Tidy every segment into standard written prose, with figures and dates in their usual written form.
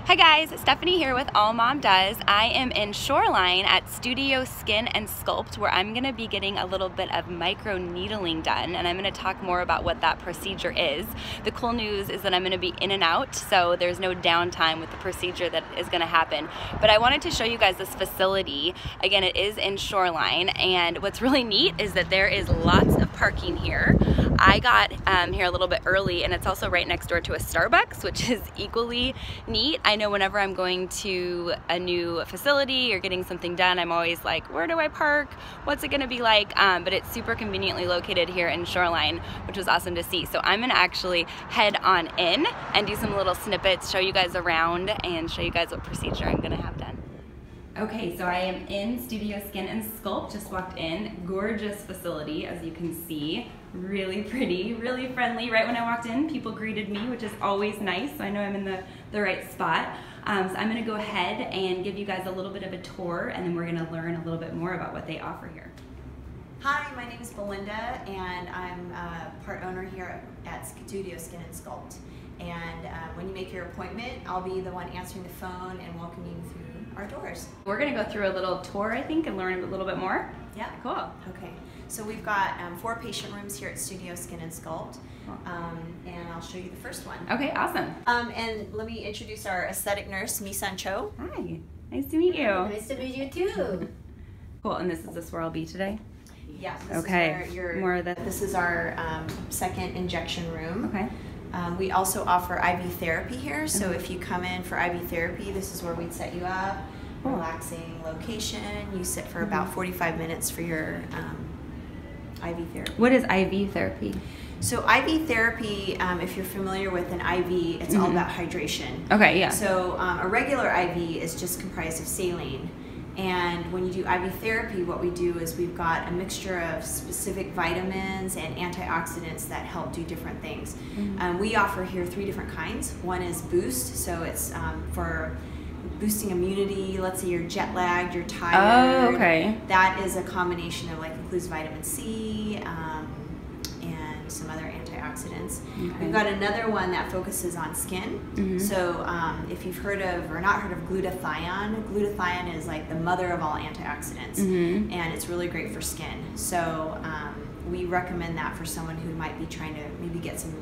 Hi guys, Stephanie here with AllMomDoes. I am in Shoreline at Studio Skin and Sculpt, where I'm going to be getting a little bit of microneedling done, and I'm going to talk more about what that procedure is. The cool news is that I'm going to be in and out, so there's no downtime with the procedure that is going to happen. But I wanted to show you guys this facility. Again, it is in Shoreline, and what's really neat is that there is lots of parking here. I got here a little bit early, and it's also right next door to a Starbucks, which is equally neat. I know whenever I'm going to a new facility or getting something done, I'm always like, where do I park? What's it gonna be like? But it's super conveniently located here in Shoreline, which was awesome to see. So I'm gonna actually head on in and do some little snippets, show you guys around, and show you guys what procedure I'm gonna have done. Okay, so I am in Studio Skin and Sculpt, just walked in. Gorgeous facility, as you can see. Really pretty, really friendly. Right when I walked in, people greeted me, which is always nice, so I know I'm in the right spot. So I'm gonna go ahead and give you guys a little bit of a tour, and then we're gonna learn a little bit more about what they offer here. Hi, my name is Belinda, and I'm part owner here at Studio Skin and Sculpt. And when you make your appointment, I'll be the one answering the phone and welcoming you through our doors. We're gonna go through a little tour, I think, and learn a little bit more. Yeah. Cool. Okay. So we've got 4 patient rooms here at Studio Skin and Sculpt, and I'll show you the first one. Okay, awesome. And let me introduce our aesthetic nurse, Mi-san Cho. Hi, nice to meet you. Nice to meet you too. Cool, and this is where I'll be today? Yes. Okay, more of that. This is our second injection room. Okay. We also offer IV therapy here, so if you come in for IV therapy, this is where we'd set you up. Cool. Relaxing location. You sit for about 45 minutes for your IV therapy. What is IV therapy? So IV therapy, if you're familiar with an IV, it's all about hydration. Okay, yeah. So a regular IV is just comprised of saline. And when you do IV therapy, what we do is we've got a mixture of specific vitamins and antioxidants that help do different things. We offer here 3 different kinds. One is Boost, so it's for boosting immunity. Let's say you're jet lagged, you're tired. Oh, okay. That is a combination of includes vitamin C and some other antioxidants. Okay. We've got another one that focuses on skin. So if you've heard of or not heard of glutathione is like the mother of all antioxidants, and it's really great for skin. So we recommend that for someone who might be trying to maybe get some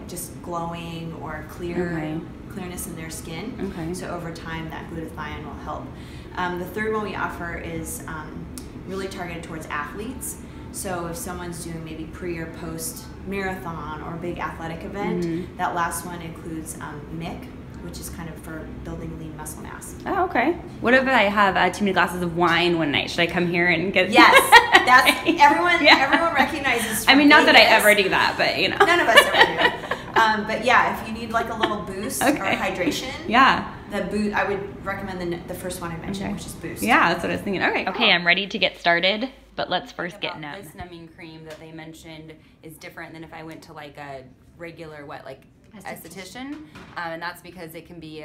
just glowing or clearness in their skin. Okay. So over time, that glutathione will help. The third one we offer is really targeted towards athletes. So if someone's doing maybe pre or post marathon or big athletic event, that last one includes MIC, which is kind of for building lean muscle mass. Oh, okay. What if I have too many glasses of wine one night? Should I come here and get? Yes, that's everyone recognizes. I mean, not that I ever do that, but you know, none of us ever do. But yeah, if you need like a little boost or hydration, I would recommend the first one I mentioned, which is Boost. Yeah, that's what I was thinking. Okay, cool. Okay, I'm ready to get started, but let's first get numb. This numbing cream that they mentioned is different than if I went to like a regular esthetician, and that's because it can be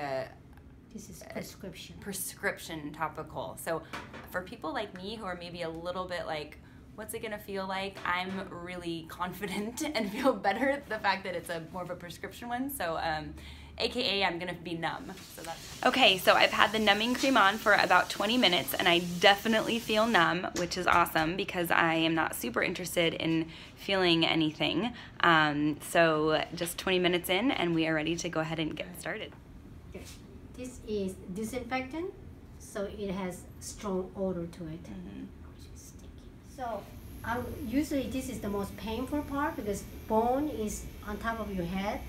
this is prescription topical. So for people like me who are maybe a little bit like, what's it gonna feel like? I'm really confident and feel better the fact that it's more of a prescription one. So AKA I'm gonna be numb. So that's okay. So I've had the numbing cream on for about 20 minutes, and I definitely feel numb, which is awesome because I am not super interested in feeling anything. So just 20 minutes in, and we are ready to go ahead and get started. This is disinfectant, so it has strong odor to it. Which is sticky. So usually this is the most painful part because bone is on top of your head.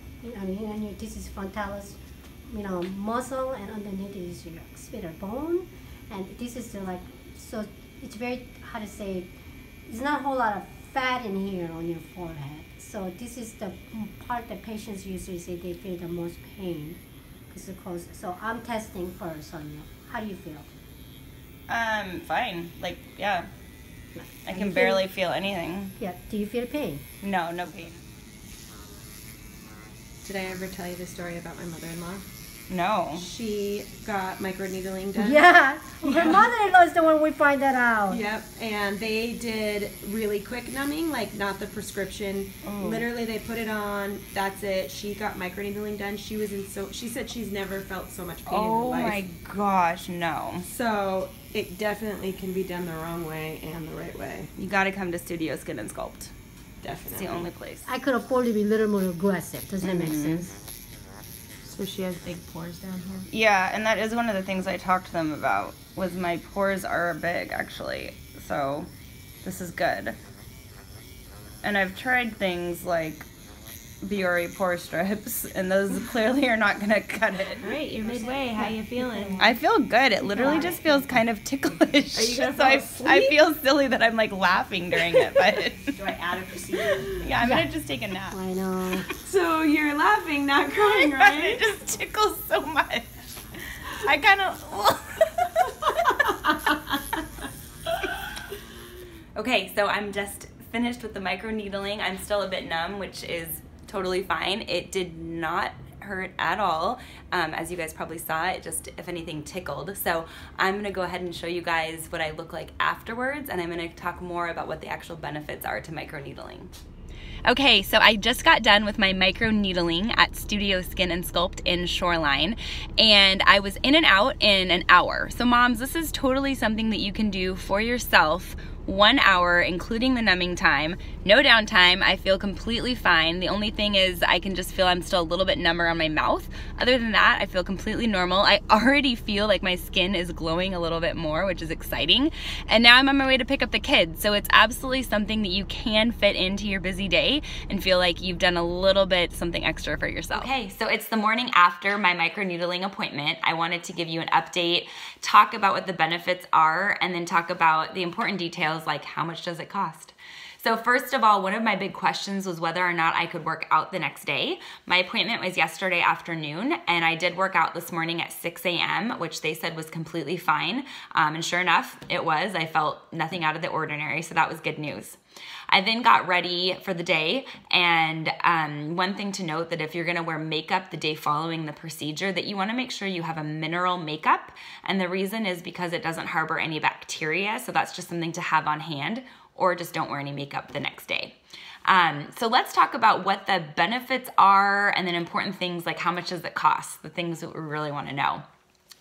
This is frontalis, muscle, and underneath is your sphincter bone, and this is so it's very, how to say, there's not a whole lot of fat in here on your forehead. So this is the part that patients usually say they feel the most pain. So I'm testing first on you. How do you feel? Fine. Yeah. I can barely feel anything. Yeah. Do you feel pain? No pain. Did I ever tell you the story about my mother-in-law? No. She got microneedling done. Yeah, her mother-in-law is the one we find that out. Yep, and they did really quick numbing, like not the prescription. Literally, they put it on. That's it. She got microneedling done. She was in she said she's never felt so much pain in her life. Oh my gosh, no. So it definitely can be done the wrong way and the right way. You got to come to Studio Skin and Sculpt. Definitely. It's the only place. I could afford to be a little more aggressive. Does that make sense? So she has big pores down here. Yeah, and that is one of the things I talked to them about, was my pores are big, actually. So this is good. And I've tried things like Biore pore strips, and those clearly are not going to cut it. All right, you're midway. How you feeling? I feel good. It literally just feels kind of ticklish. Are you gonna so fall I asleep? feel silly that I'm like laughing during it, but Do I add a procedure? yeah, I'm going to just take a nap. I know. So you're laughing, not crying, It right? just tickles so much. I kind of... Okay, so I'm just finished with the microneedling. I'm still a bit numb, which is totally fine. It did not hurt at all. As you guys probably saw, it just, if anything, tickled. So I'm gonna go ahead and show you guys what I look like afterwards, and I'm gonna talk more about what the actual benefits are to microneedling. Okay, so I just got done with my microneedling at Studio Skin and Sculpt in Shoreline, and I was in and out in an hour. So moms, this is totally something that you can do for yourself, 1 hour, including the numbing time, no downtime. I feel completely fine. The only thing is I can just feel I'm still a little bit number on my mouth. Other than that, I feel completely normal. I already feel like my skin is glowing a little bit more, which is exciting. And now I'm on my way to pick up the kids. So it's absolutely something that you can fit into your busy day and feel like you've done a little bit something extra for yourself. Okay, so it's the morning after my microneedling appointment. I wanted to give you an update, talk about what the benefits are, and then talk about the important details like how much does it cost. So first of all, one of my big questions was whether or not I could work out the next day. My appointment was yesterday afternoon, and I did work out this morning at 6 a.m., which they said was completely fine. And sure enough, it was. I felt nothing out of the ordinary, so that was good news. I then got ready for the day, and one thing to note, that if you're gonna wear makeup the day following the procedure, that you wanna make sure you have a mineral makeup, and the reason is because it doesn't harbor any bacteria, so that's just something to have on hand, or just don't wear any makeup the next day. So let's talk about what the benefits are, and then important things like how much does it cost, the things that we really wanna know.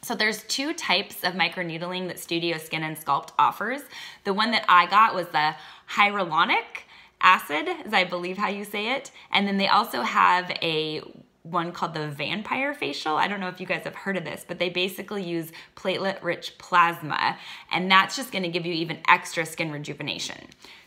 So there's two types of microneedling that Studio Skin and Sculpt offers. The one that I got was the hyaluronic acid, is I believe how you say it. And then they also have one called the vampire facial. I don't know if you guys have heard of this, but they basically use platelet-rich plasma, and that's just gonna give you even extra skin rejuvenation.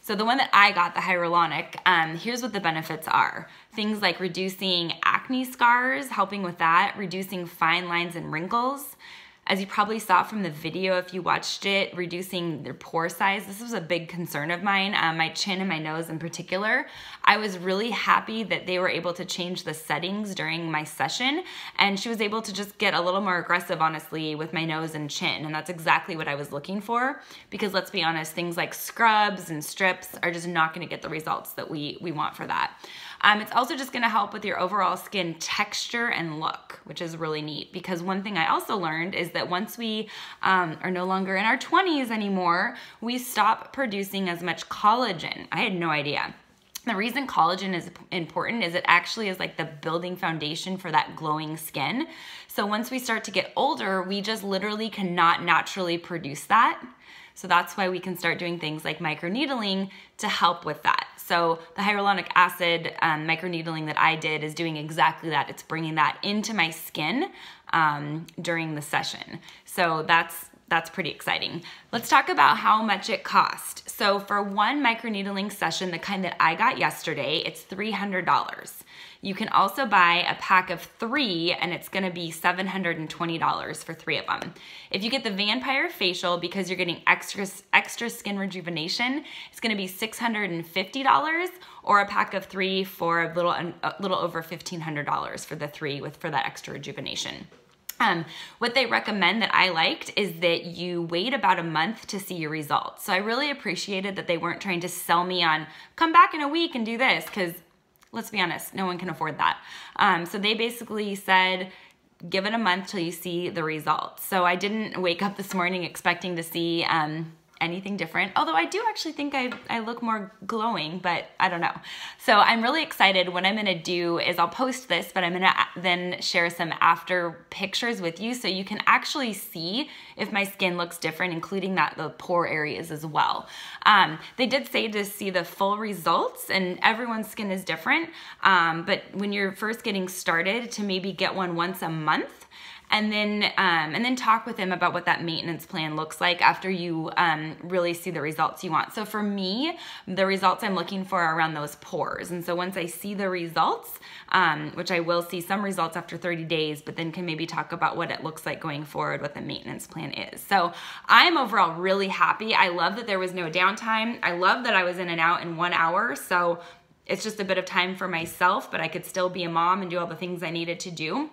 So the one that I got, the hyaluronic, here's what the benefits are. Things like reducing acne scars, helping with that, reducing fine lines and wrinkles. As you probably saw from the video if you watched it, reducing their pore size. This was a big concern of mine, my chin and my nose in particular. I was really happy that they were able to change the settings during my session, and she was able to just get a little more aggressive, honestly, with my nose and chin, and that's exactly what I was looking for, because let's be honest, things like scrubs and strips are just not gonna get the results that we want for that. It's also just gonna help with your overall skin texture and look, which is really neat, because one thing I also learned is that once we are no longer in our 20s anymore, we stop producing as much collagen. I had no idea. The reason collagen is important is it actually is like the building foundation for that glowing skin. So once we start to get older, we just literally cannot naturally produce that. So that's why we can start doing things like microneedling to help with that. So the hyaluronic acid microneedling that I did is doing exactly that. It's bringing that into my skin during the session. So that's pretty exciting. Let's talk about how much it cost. So for one microneedling session, the kind that I got yesterday, it's $300. You can also buy a pack of 3, and it's gonna be $720 for 3 of them. If you get the vampire facial, because you're getting extra skin rejuvenation, it's gonna be $650, or a pack of 3 for a little over $1,500 for the 3 for that extra rejuvenation. What they recommend that I liked is that you wait about a month to see your results. So I really appreciated that they weren't trying to sell me on, come back in a week and do this, because let's be honest, no one can afford that. So they basically said, give it a month till you see the results. So I didn't wake up this morning expecting to see anything different, although I do actually think I look more glowing, but I don't know. So I'm really excited. What I'm gonna do is I'll post this, but I'm gonna then share some after pictures with you so you can actually see if my skin looks different, including the pore areas as well. They did say to see the full results, and everyone's skin is different, but when you're first getting started, to maybe get one once a month, and then talk with him about what that maintenance plan looks like after you really see the results you want. So for me, the results I'm looking for are around those pores. And so once I see the results, which I will see some results after 30 days, but then can maybe talk about what it looks like going forward, what the maintenance plan is. So I'm overall really happy. I love that there was no downtime. I love that I was in and out in 1 hour. So it's just a bit of time for myself, but I could still be a mom and do all the things I needed to do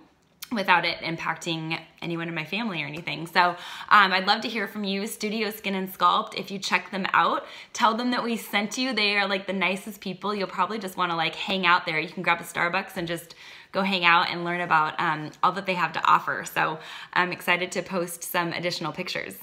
without it impacting anyone in my family or anything. So I'd love to hear from you, Studio Skin and Sculpt. If you check them out, tell them that we sent you. They are like the nicest people. You'll probably just want to like hang out there. You can grab a Starbucks and just go hang out and learn about all that they have to offer. So I'm excited to post some additional pictures.